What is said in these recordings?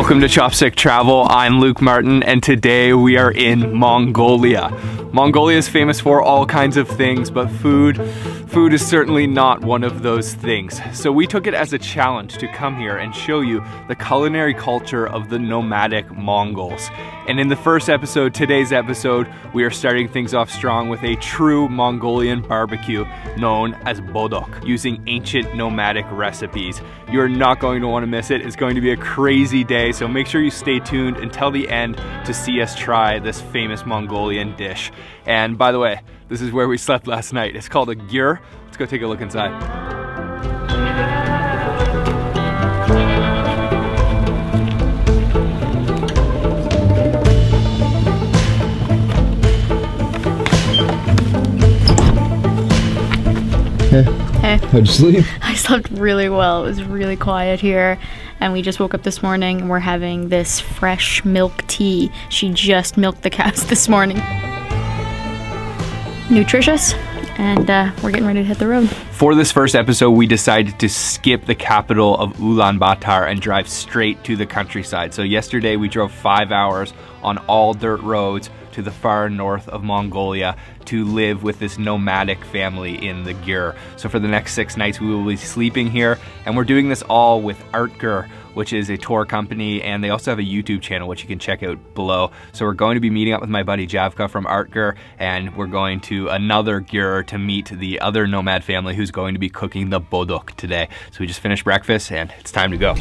Welcome to Chopstick Travel. I'm Luke Martin and today we are in Mongolia. Mongolia is famous for all kinds of things, but food is certainly not one of those things. So we took it as a challenge to come here and show you the culinary culture of the nomadic Mongols. And in the first episode, today's episode, we are starting things off strong with a true Mongolian barbecue known as Boodog, using ancient nomadic recipes. You're not going to want to miss it. It's going to be a crazy day, so make sure you stay tuned until the end to see us try this famous Mongolian dish. And by the way, this is where we slept last night. It's called a gyr. Let's go take a look inside. Hey. How'd you sleep? I slept really well. It was really quiet here. And we just woke up this morning and we're having this fresh milk tea. She just milked the cows this morning. Nutritious. And we're getting ready to hit the road. For this first episode, we decided to skip the capital of Ulaanbaatar and drive straight to the countryside. So yesterday we drove 5 hours on all dirt roads to the far north of Mongolia to live with this nomadic family in the gyr. So for the next 6 nights we will be sleeping here, and we're doing this all with Artgyr, which is a tour company, and they also have a YouTube channel which you can check out below. So we're going to be meeting up with my buddy Javka from Artgyr, and we're going to another gyr to meet the other nomad family who's going to be cooking the Boodog today. So we just finished breakfast and it's time to go.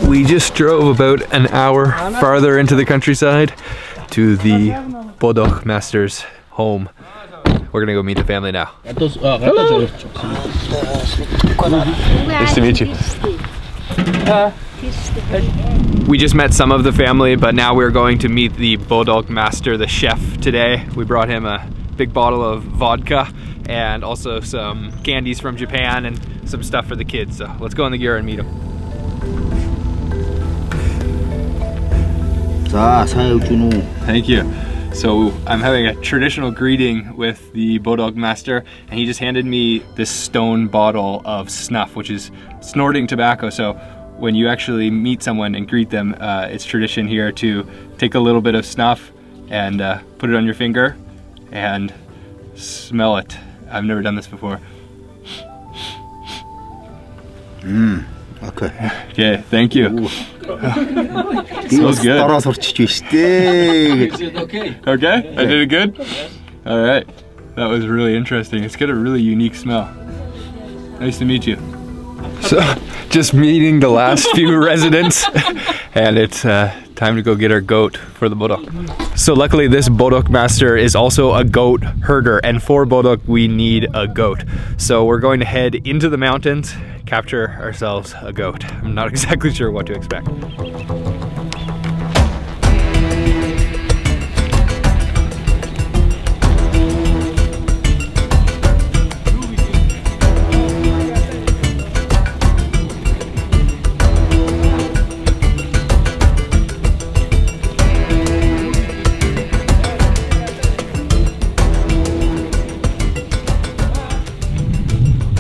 We just drove about an hour farther into the countryside to the Bulldog Master's home. We're gonna go meet the family now. Hello. Nice to meet you. We just met some of the family, but now we're going to meet the Bulldog Master, the chef, today. We brought him a big bottle of vodka and also some candies from Japan and some stuff for the kids. So let's go in the gyr and meet him. Thank you. So I'm having a traditional greeting with the Bulldog Master, and he just handed me this stone bottle of snuff, which is snorting tobacco. So when you actually meet someone and greet them, it's tradition here to take a little bit of snuff and put it on your finger and smell it. I've never done this before. Okay. Okay, thank you. Smells good. Okay, I did it good? Yes. All right, that was really interesting. It's got a really unique smell. Nice to meet you. So, just meeting the last few residents, and it's time to go get our goat for the Boodog. So luckily this Bulldog Master is also a goat herder, and for Boodog we need a goat. So we're going to head into the mountains, capture ourselves a goat. I'm not exactly sure what to expect.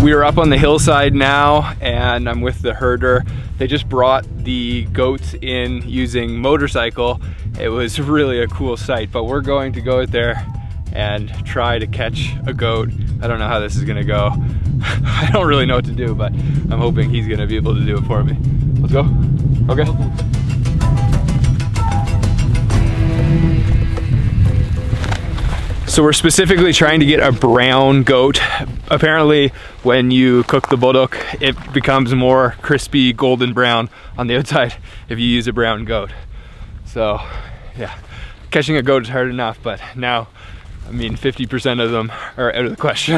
We are up on the hillside now, and I'm with the herder. They just brought the goats in using motorcycle. It was really a cool sight, but we're going to go out there and try to catch a goat. I don't know how this is gonna go. I don't really know what to do, but I'm hoping he's gonna be able to do it for me. Let's go. Okay. So we're specifically trying to get a brown goat. Apparently, when you cook the Boodog, it becomes more crispy golden brown on the outside if you use a brown goat. So, yeah, catching a goat is hard enough, but now, I mean, 50% of them are out of the question.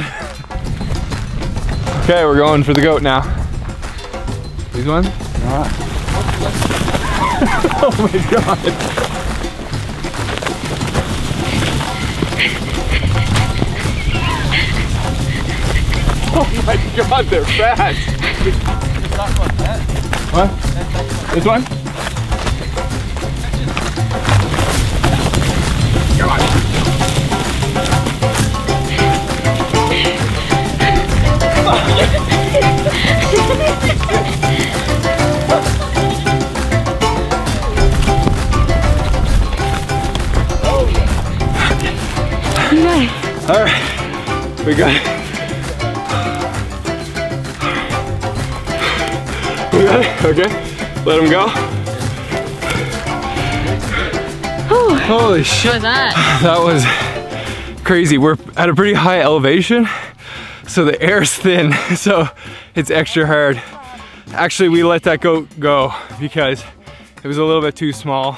Okay, we're going for the goat now. These ones? Oh my god. Oh my god, they're fast. What? This one? Come on. Nice. All right, we got it. We got it, okay. Let him go. Holy shit. What was that? That was crazy. We're at a pretty high elevation, so the air's thin, so it's extra hard. Actually, we let that goat go because it was a little bit too small.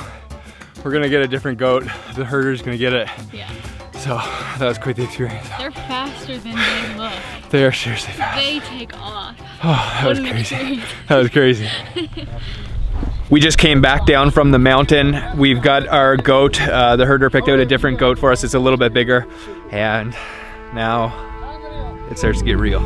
We're gonna get a different goat. The herder's gonna get it. Yeah. So that was quite the experience. They're faster than they look. They are seriously fast. They take off. Oh, that was crazy. That was crazy. We just came back down from the mountain. We've got our goat. The herder picked out a different goat for us. It's a little bit bigger. And now it starts to get real.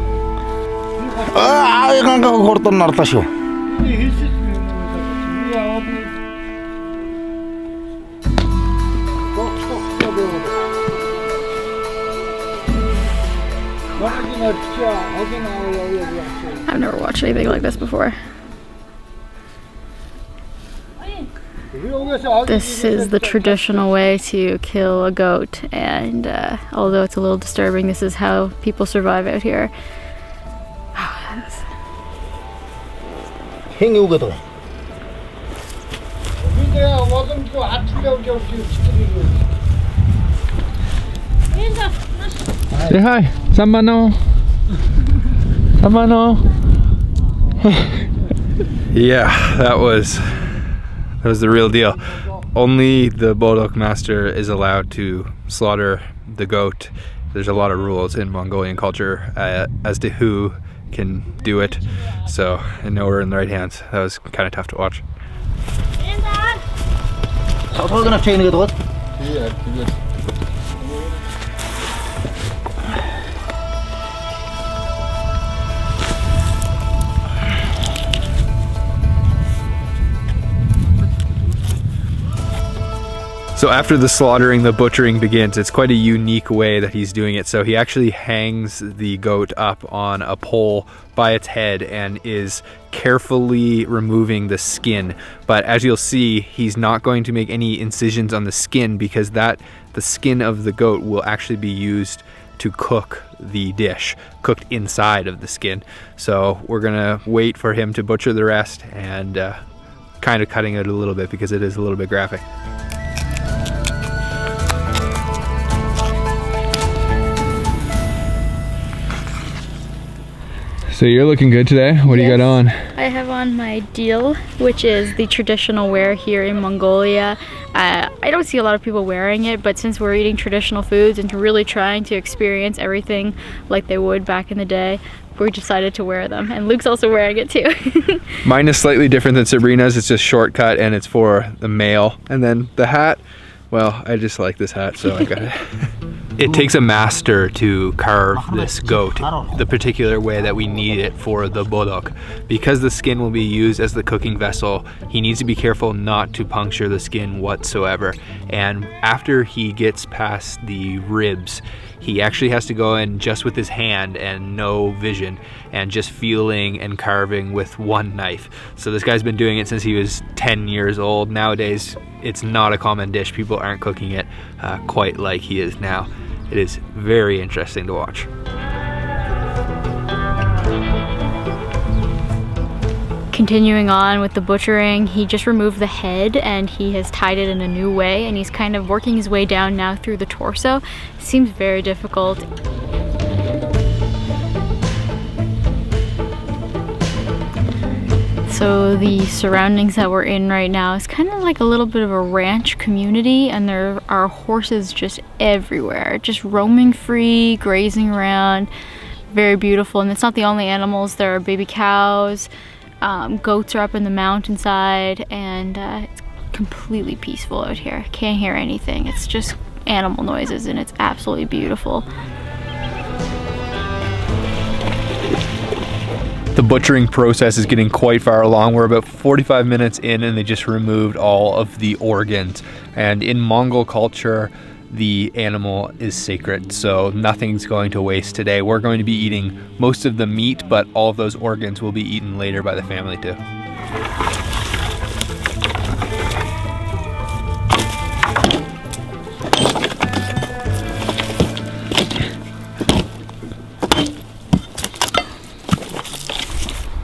I've never watched anything like this before. This is the traditional way to kill a goat, and although it's a little disturbing, this is how people survive out here. Say hi, Samano. Samano. Yeah, that was the real deal. Only the Bulldog Master is allowed to slaughter the goat. There's a lot of rules in Mongolian culture as to who can do it. So I know we're in the right hands. That was kind of tough to watch. So after the slaughtering, the butchering begins. It's quite a unique way that he's doing it. So he actually hangs the goat up on a pole by its head and is carefully removing the skin. But as you'll see, he's not going to make any incisions on the skin because the skin of the goat will actually be used to cook the dish, cooked inside of the skin. So we're gonna wait for him to butcher the rest and kind of cutting it a little bit because it is a little bit graphic. So you're looking good today. What do you got on? I have on my deal, which is the traditional wear here in Mongolia. I don't see a lot of people wearing it, but since we're eating traditional foods and really trying to experience everything like they would back in the day, we decided to wear them. And Luke's also wearing it too. Mine is slightly different than Sabrina's. It's just shortcut and it's for the male. And then the hat, well, I just like this hat, so I got it. It takes a master to carve this goat the particular way that we need it for the Boodog. Because the skin will be used as the cooking vessel, he needs to be careful not to puncture the skin whatsoever. And after he gets past the ribs, he actually has to go in just with his hand and no vision and just feeling and carving with one knife. So this guy's been doing it since he was 10 years old. Nowadays, it's not a common dish. People aren't cooking it quite like he is now. It is very interesting to watch. Continuing on with the butchering, he just removed the head and he has tied it in a new way, and he's kind of working his way down now through the torso. It seems very difficult. So the surroundings that we're in right now is kind of like a little bit of a ranch community, and there are horses just everywhere, just roaming free, grazing around. Very beautiful. And it's not the only animals. There are baby cows, Goats are up in the mountainside, and it's completely peaceful out here. Can't hear anything. It's just animal noises, and it's absolutely beautiful. The butchering process is getting quite far along. We're about 45 minutes in and they just removed all of the organs. And in Mongol culture, the animal is sacred, so nothing's going to waste today. We're going to be eating most of the meat, but all of those organs will be eaten later by the family too.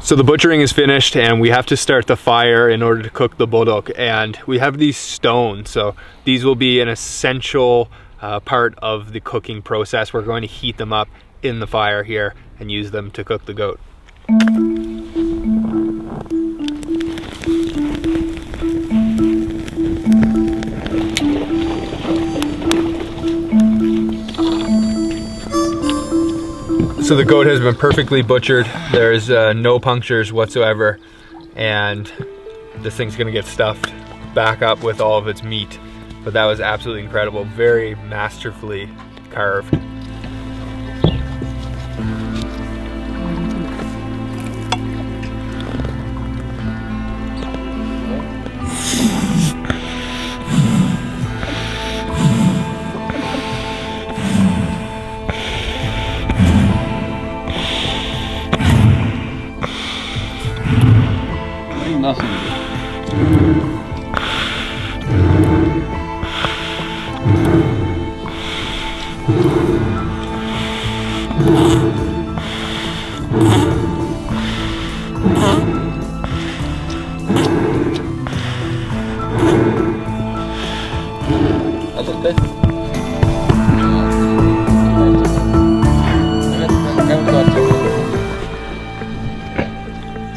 So the butchering is finished and we have to start the fire in order to cook the Boodog. And we have these stones, so these will be an essential part of the cooking process. We're going to heat them up in the fire here and use them to cook the goat. So the goat has been perfectly butchered. There's no punctures whatsoever, and this thing's gonna get stuffed back up with all of its meat. But that was absolutely incredible, very masterfully carved.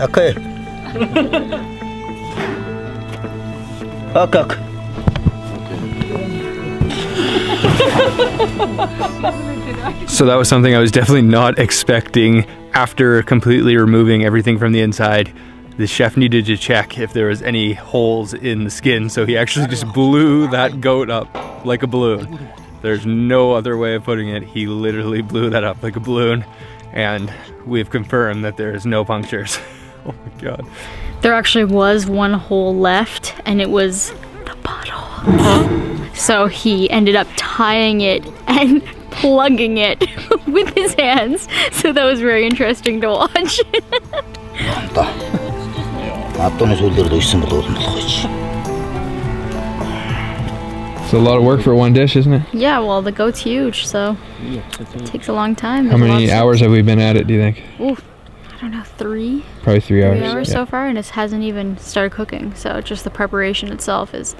Okay. Okay. So that was something I was definitely not expecting. After completely removing everything from the inside, the chef needed to check if there was any holes in the skin, so he actually just blew that goat up like a balloon. There's no other way of putting it. He literally blew that up like a balloon, and we've confirmed that there is no punctures. Oh my god. There actually was one hole left, and it was the butthole. So he ended up tying it and plugging it with his hands. So that was very interesting to watch. It's a lot of work for one dish, isn't it? Yeah, well, the goat's huge, so it takes a long time. How many hours have we been at it, do you think? Ooh, I don't know, 3? Probably 3 hours. 3 hours yeah. so far, and it hasn't even started cooking. So just the preparation itself is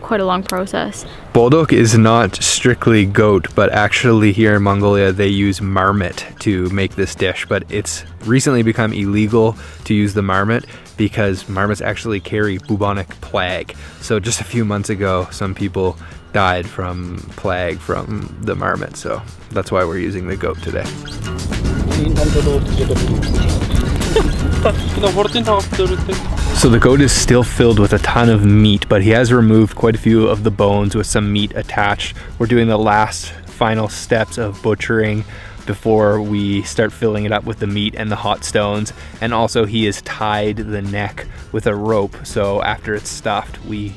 quite a long process. Bulldog is not strictly goat, but actually here in Mongolia they use marmot to make this dish, but it's recently become illegal to use the marmot because marmots actually carry bubonic plague. So just a few months ago some people died from plague from the marmot, so that's why we're using the goat today. So the goat is still filled with a ton of meat, but he has removed quite a few of the bones with some meat attached. We're doing the last final steps of butchering before we start filling it up with the meat and the hot stones. And also he has tied the neck with a rope, so after it's stuffed we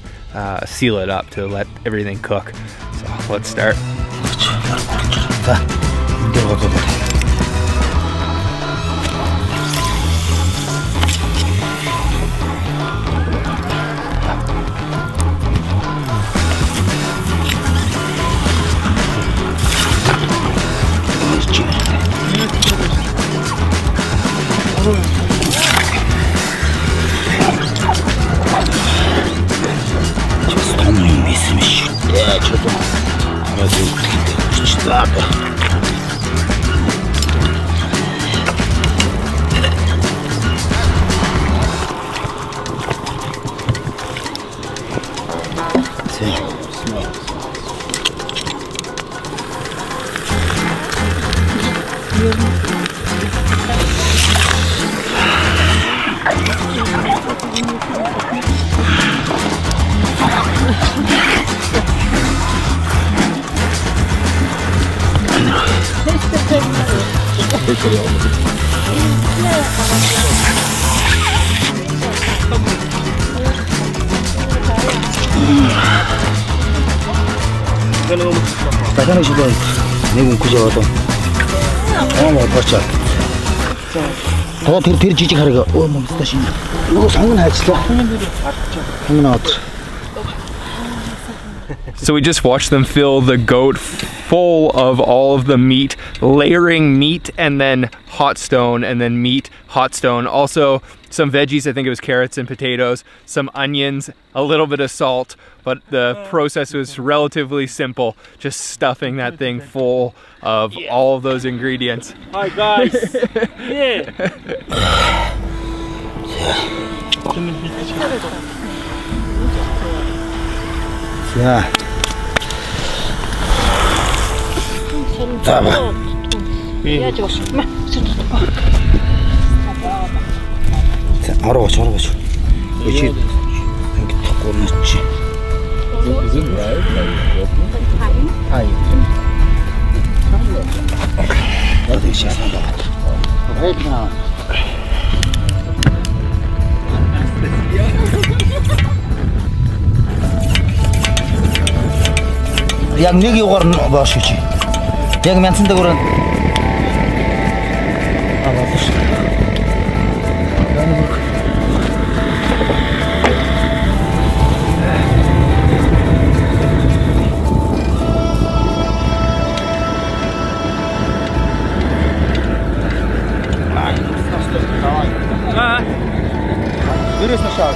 seal it up to let everything cook. So let's start. Takana shi don ne mun kuje wato. Amma barcha. Ta tir jiji kharga. O mun tashi. I거 상은 하지도. 상은 왔어. So we just watched them fill the goat full of all of the meat, layering meat and then hot stone and then meat, hot stone. Also some veggies, I think it was carrots and potatoes, some onions, a little bit of salt, but the process was relatively simple, just stuffing that thing full of all of those ingredients. Hi guys. Yeah. 자. 잡아. 자, 알아보자. 그렇지. 이렇게 탁 꺼냈지. 나도 시작한다. 왜 그냥? 양력이 오가는 뭐시지? 양면 쓴다 그런. 아 맞았어. 그래서 샤워.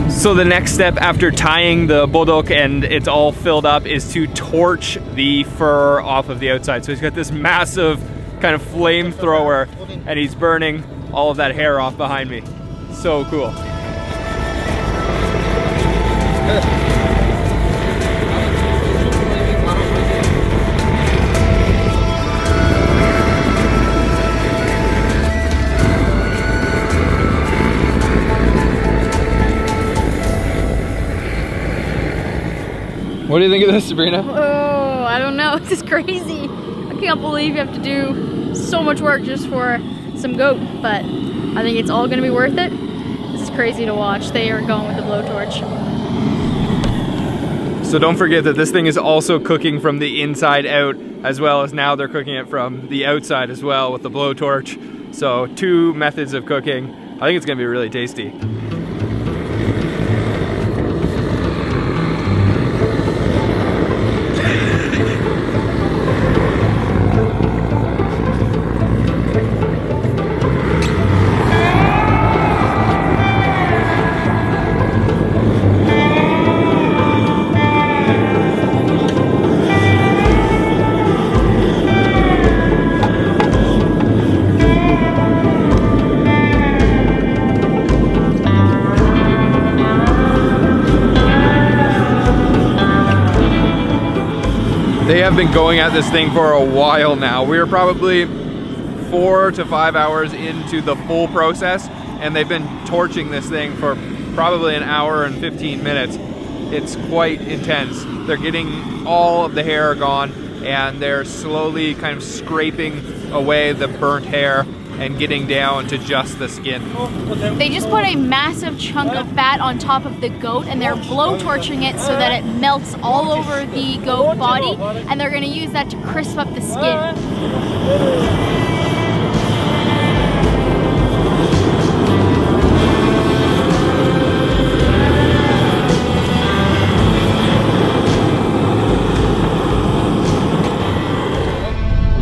So the next step after tying the Boodog and it's all filled up is to torch the fur off of the outside. So he's got this massive kind of flamethrower and he's burning all of that hair off behind me. So cool. What do you think of this, Sabrina? Oh, I don't know. This is crazy. I can't believe you have to do so much work just for some goat, but I think it's all gonna be worth it. This is crazy to watch. They are going with the blowtorch. So don't forget that this thing is also cooking from the inside out, as well as now they're cooking it from the outside as well with the blowtorch. So 2 methods of cooking. I think it's gonna be really tasty. They have been going at this thing for a while now. We're probably 4 to 5 hours into the full process, and they've been torching this thing for probably an hour and 15 minutes. It's quite intense. They're getting all of the hair gone, and they're slowly kind of scraping away the burnt hair and getting down to just the skin. They just put a massive chunk of fat on top of the goat and they're blowtorching it so that it melts all over the goat body, and they're gonna use that to crisp up the skin.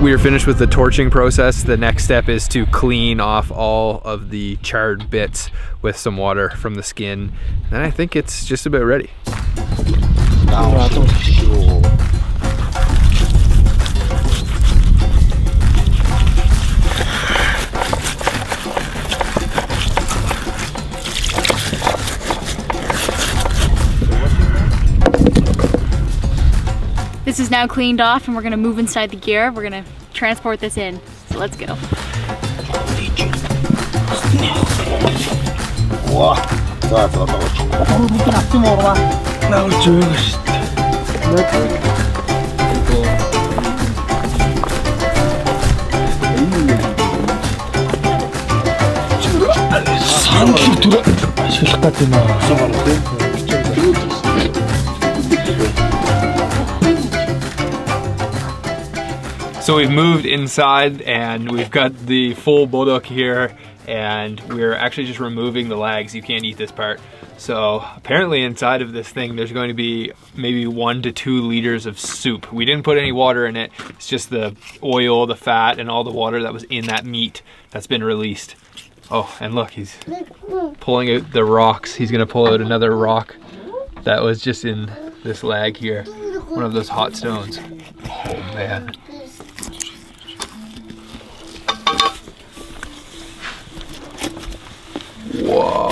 We are finished with the torching process. The next step is to clean off all of the charred bits with some water from the skin. And I think it's just about ready. This is now cleaned off and we're gonna move inside the gear. We're gonna transport this in. So let's go. 와, 좋아. 이렇게 납치 먹어봐. 나올 줄 알았다. So we've moved inside and we've got the full Boodog here, and we're actually just removing the legs. You can't eat this part. So apparently inside of this thing there's going to be maybe 1 to 2 liters of soup. We didn't put any water in it. It's just the oil, the fat, and all the water that was in that meat that's been released. Oh, and look, he's pulling out the rocks. He's gonna pull out another rock that was just in this lag here. One of those hot stones. Oh man. Whoa.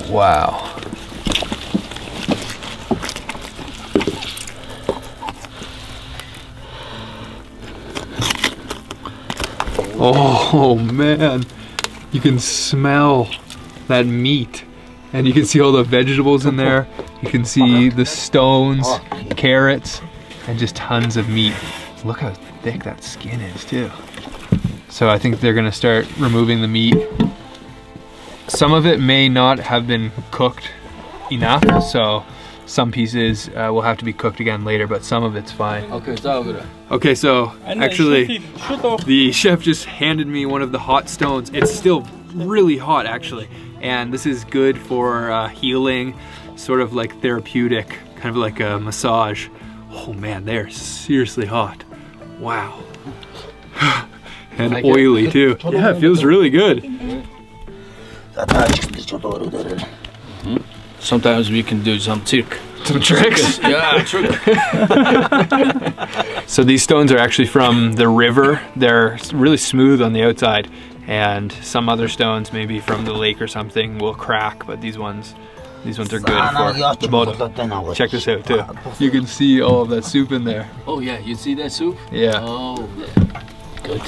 Wow. Oh man, you can smell that meat, and you can see all the vegetables in there. You can see the stones, carrots, and just tons of meat. Look how thick that skin is too. So I think they're gonna start removing the meat. Some of it may not have been cooked enough, so some pieces will have to be cooked again later, but some of it's fine. Okay, so actually the chef just handed me one of the hot stones. It's still really hot actually, and this is good for healing, sort of like therapeutic, kind of like a massage. Oh man, they're seriously hot. Wow. And like oily too. Yeah, it feels really good. Sometimes we can do some trick. Some tricks? Yeah, trick. So these stones are actually from the river. They're really smooth on the outside, and some other stones, maybe from the lake or something, will crack, but these ones are good for the Boodog. Check this out too. You can see all of that soup in there. Oh yeah, you see that soup? Yeah. Oh, good.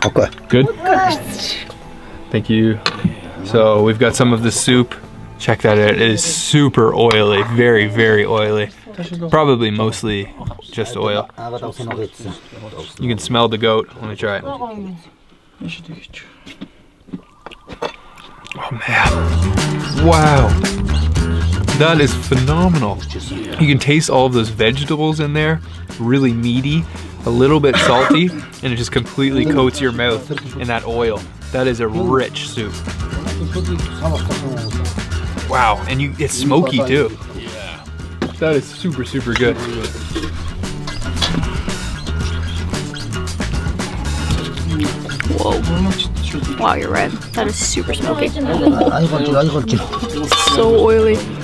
Okay. Good? Thank you. So we've got some of the soup. Check that out. It is super oily, very, very oily. Probably mostly just oil. You can smell the goat. Let me try it. Oh man. Wow. That is phenomenal. You can taste all of those vegetables in there. Really meaty, a little bit salty, and it just completely coats your mouth in that oil. That is a rich soup. Wow, and it's smoky too. Yeah. That is super, super good. Whoa. Wow, you're right. That is super smoky. So oily. Wow.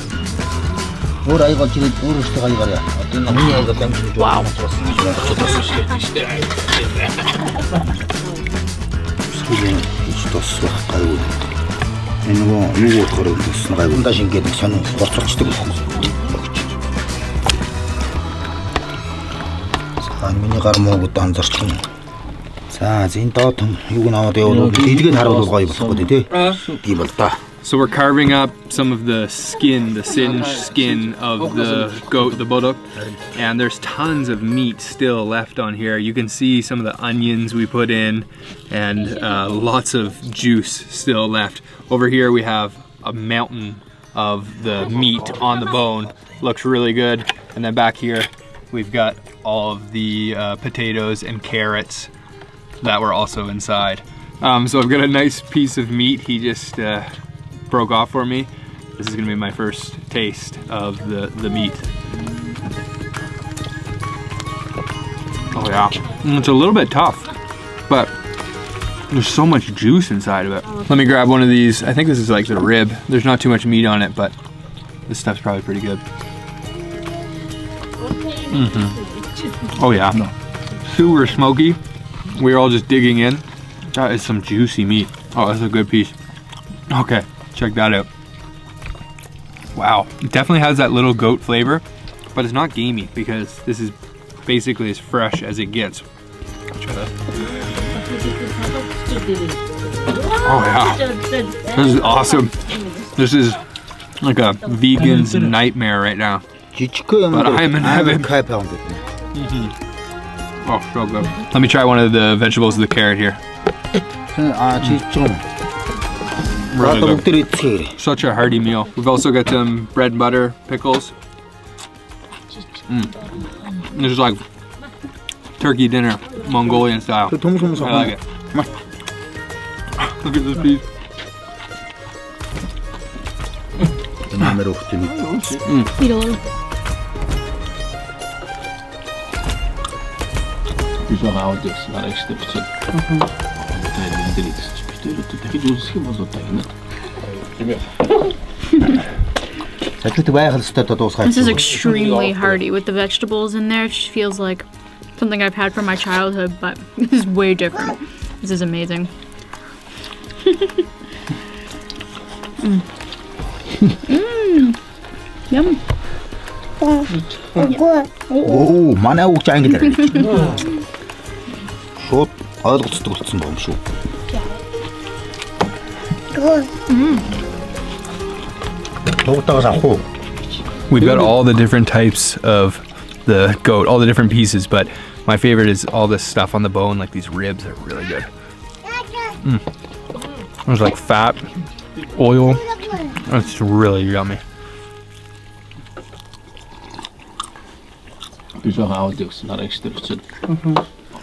So we're carving up some of the skin, the singed skin of the goat, the Boodog, and there's tons of meat still left on here. You can see some of the onions we put in, and lots of juice still left. Over here we have a mountain of the meat on the bone. Looks really good. And then back here we've got all of the potatoes and carrots that were also inside. So I've got a nice piece of meat he just broke off for me. This is gonna be my first taste of the meat. Oh yeah, it's a little bit tough, but there's so much juice inside of it. Let me grab one of these. I think this is like the rib. There's not too much meat on it, but this stuff's probably pretty good. Oh yeah, super smoky. We're all just digging in. That is some juicy meat. Oh, that's a good piece. Okay, check that out. Wow, it definitely has that little goat flavor, but it's not gamey because this is basically as fresh as it gets. Try that. Oh yeah, this is awesome. This is like a vegan's nightmare right now. But I'm in heaven. Oh, so good. Let me try one of the vegetables, the carrot here. Really good. Such a hearty meal. We've also got some bread and butter, pickles. This is like turkey dinner, Mongolian style. I like it. Look at this piece. This is extremely hearty with the vegetables in there. It just feels like something I've had from my childhood, but this is way different. This is amazing. Yum. Oo, манай уугч англи дээр. Шууд ойлгоцдог болсон юм шүү. We've got all the different types of the goat, all the different pieces, but my favorite is all this stuff on the bone, like these ribs are really good. There's like fat, oil, it's really yummy.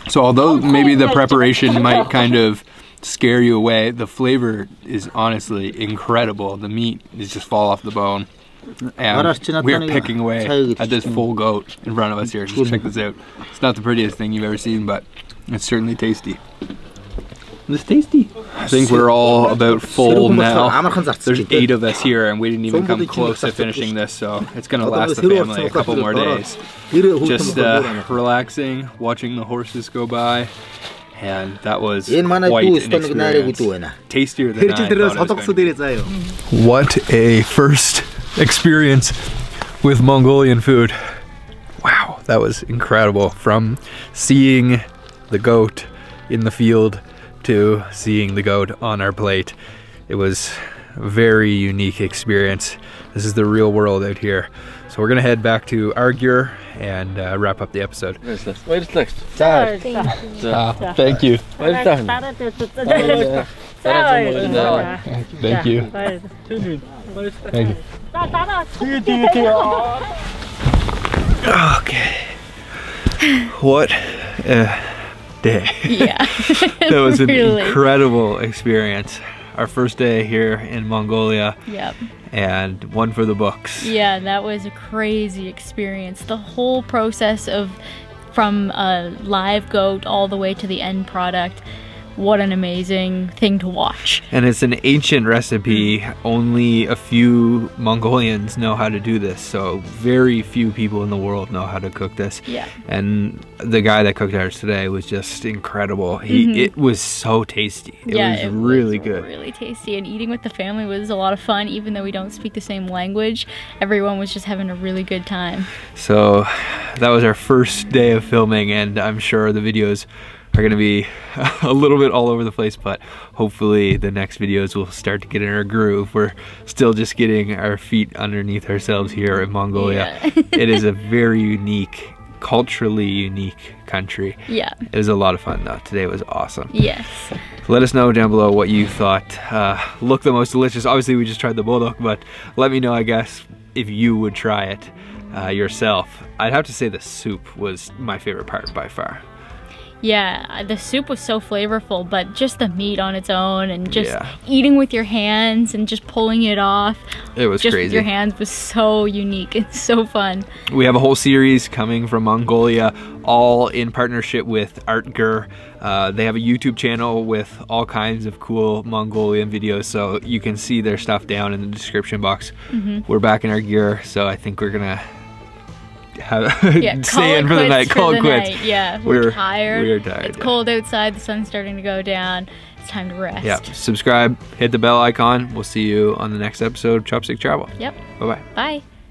So although maybe the preparation might kind of scare you away, the flavor is honestly incredible. The meat is just fall off the bone. And we're picking away at this full goat in front of us here. Just check this out. It's not the prettiest thing you've ever seen, but it's certainly tasty. It's tasty. I think we're all about full now. There's 8 of us here and we didn't even come close to finishing this, so it's gonna last the family a couple more days. Just relaxing, watching the horses go by, and that was quite an experience. Tastier than I thought it was going to be. What a first experience with Mongolian food. Wow, that was incredible. From seeing the goat in the field to seeing the goat on our plate. It was a very unique experience. This is the real world out here. So we're gonna head back to Argyr and wrap up the episode. Thank you. Thank you. Thank you. Okay. What a day. Yeah. That was an incredible experience. Our first day here in Mongolia. Yep. And one for the books. Yeah, that was a crazy experience. The whole process of from a live goat all the way to the end product. What an amazing thing to watch. And it's an ancient recipe. Only a few Mongolians know how to do this. So very few people in the world know how to cook this. Yeah. And the guy that cooked ours today was just incredible. It was so tasty. It was really good. Really tasty. And eating with the family was a lot of fun. Even though we don't speak the same language, everyone was just having a really good time. So that was our first day of filming, and I'm sure the videos are gonna be a little bit all over the place, but hopefully the next videos will start to get in our groove. We're still just getting our feet underneath ourselves here in Mongolia. Yeah. It is a very unique, culturally unique country. Yeah. It was a lot of fun though. Today was awesome. Yes. So let us know down below what you thought looked the most delicious. Obviously we just tried the Bulldog, but let me know, I guess, if you would try it yourself. I'd have to say the soup was my favorite part by far. Yeah, the soup was so flavorful, but just the meat on its own and just eating with your hands and just pulling it off. It was just crazy. With your hands was so unique. It's so fun. We have a whole series coming from Mongolia, all in partnership with Argyr. They have a YouTube channel with all kinds of cool Mongolian videos, so you can see their stuff down in the description box. We're back in Argyr, so I think we're gonna stay in for the night. Call it quits. Yeah, we're tired. We are tired. It's cold outside. The sun's starting to go down. It's time to rest. Yeah. Subscribe. Hit the bell icon. We'll see you on the next episode of Chopstick Travel. Yep. Bye-bye. Bye.